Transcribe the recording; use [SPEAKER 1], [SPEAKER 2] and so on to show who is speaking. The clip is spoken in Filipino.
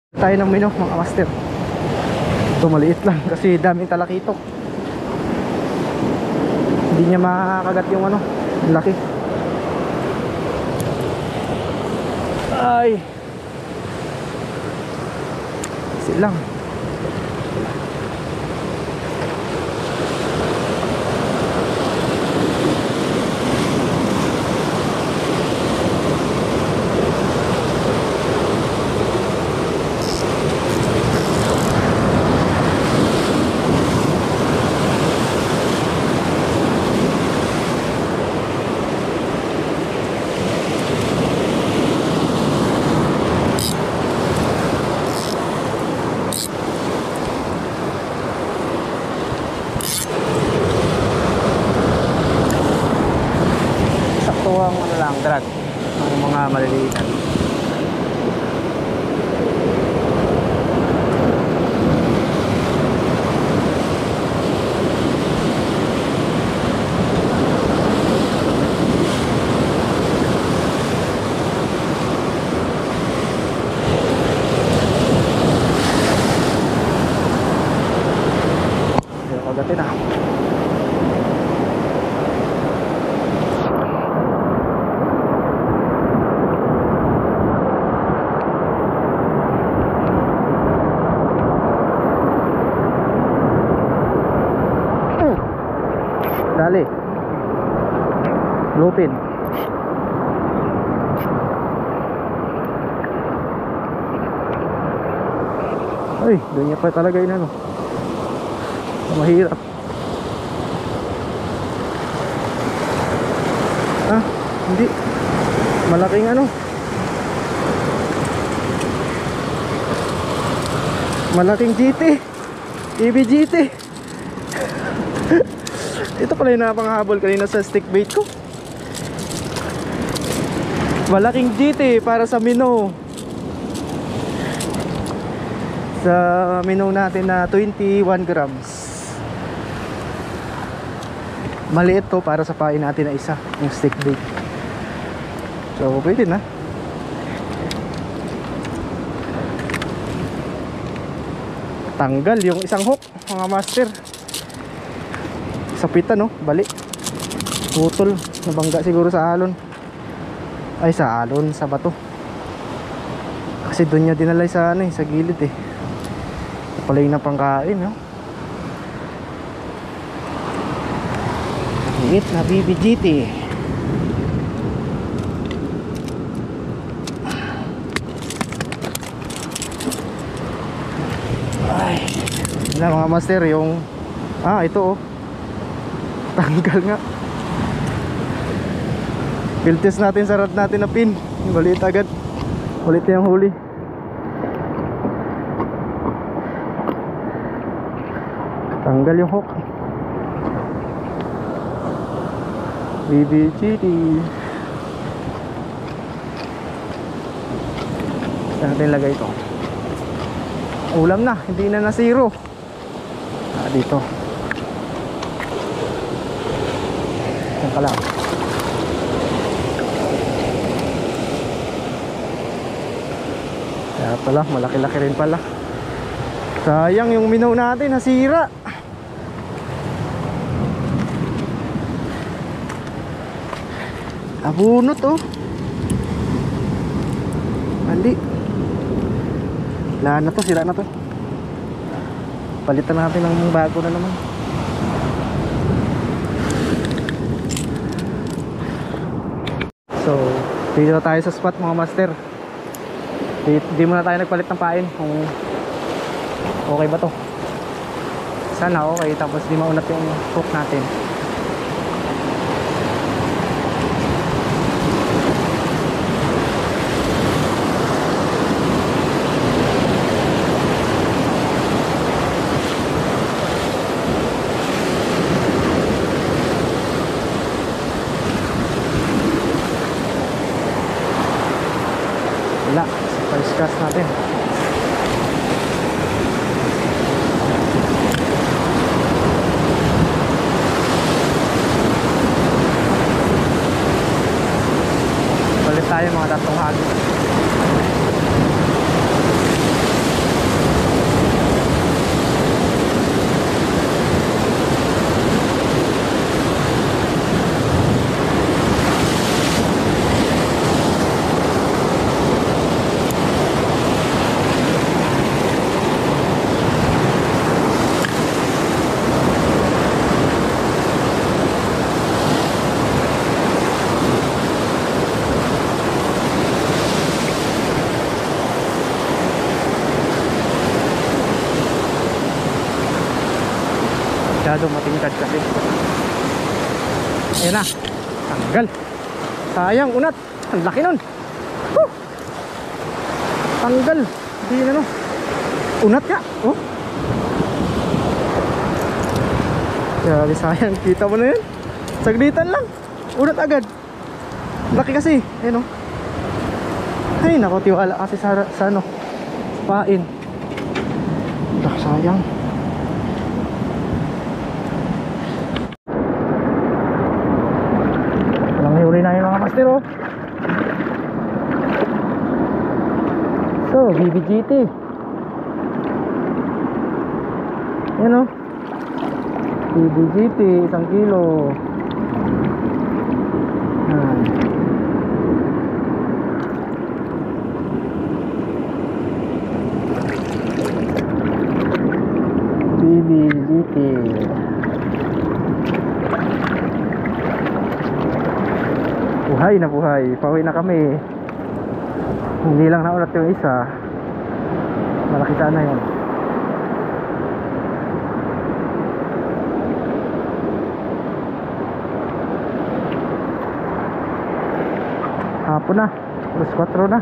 [SPEAKER 1] Tayo ng mino mga master. Ito maliit lang kasi daming talakitok. Hindi niya makakagat yung ano, laki. Ay, silang. Saktuang ano lang, drag ng mga maliliitan. Kagatin ah. Dali. Lupin. Ay, doon niya pa talaga yun ano. Mahirap. Ah, hindi. Malaking ano. Malaking GT. EV GT. Ito pala yung napanghabol kanina sa stick bait ko. Malaking GT para sa minnow. Sa minnow natin na 21 grams. Maliit to para sa pain natin na isa, yung stick bait. So pwede na. Tanggal yung isang hook mga master. Sapitan no, balik. Putol, nabangga siguro sa alon. Ay sa alon, sa bato. Kasi doon niya dinalay sa ano, sa gilid eh. Palay na pangkain no. Liit na BBGT. Ay, na mga master yung ito oh. Tanggal nga. Field test natin sa rod natin na pin. Maliit agad. Ulit na yung huli. Tanggal yung hook. BBGT. Saan natin lagay ito? Ulam na, hindi na na zero. Dito. Yan ka lang. Kaya pala, malaki-laki rin pala. Sayang yung minnow natin, nasira. Abunot oh. Mali. Lahat na to, sira na to. Palitan natin ng bago na naman. So, dito na tayo sa spot mga master. Di muna tayo nagpalit ng pain kung okay ba to. Sana okay, tapos di maunat yung hook natin. Wala, pa-discuss natin. masyado matingkad kasi. Ayan na, tanggal. Sayang, unat. Ang laki nun. Woo! Tanggal. Hindi na no. Unat ka. Oh. Grabe, sayang. Kita mo na yun. Saglitan lang. Unat agad. Laki kasi. Ayan o. Ay, naku, tiwala kasi sa ano, pain. Ah, sayang. Walang huli na yung mga master oh. So, BBGT. Yan o. BBGT, 1 kilo. BBGT. Buhay na buhay. Pauwi na kami. Hindi lang naulat yung isa. Malaki sana yun. Hapon na. Alas 4 na.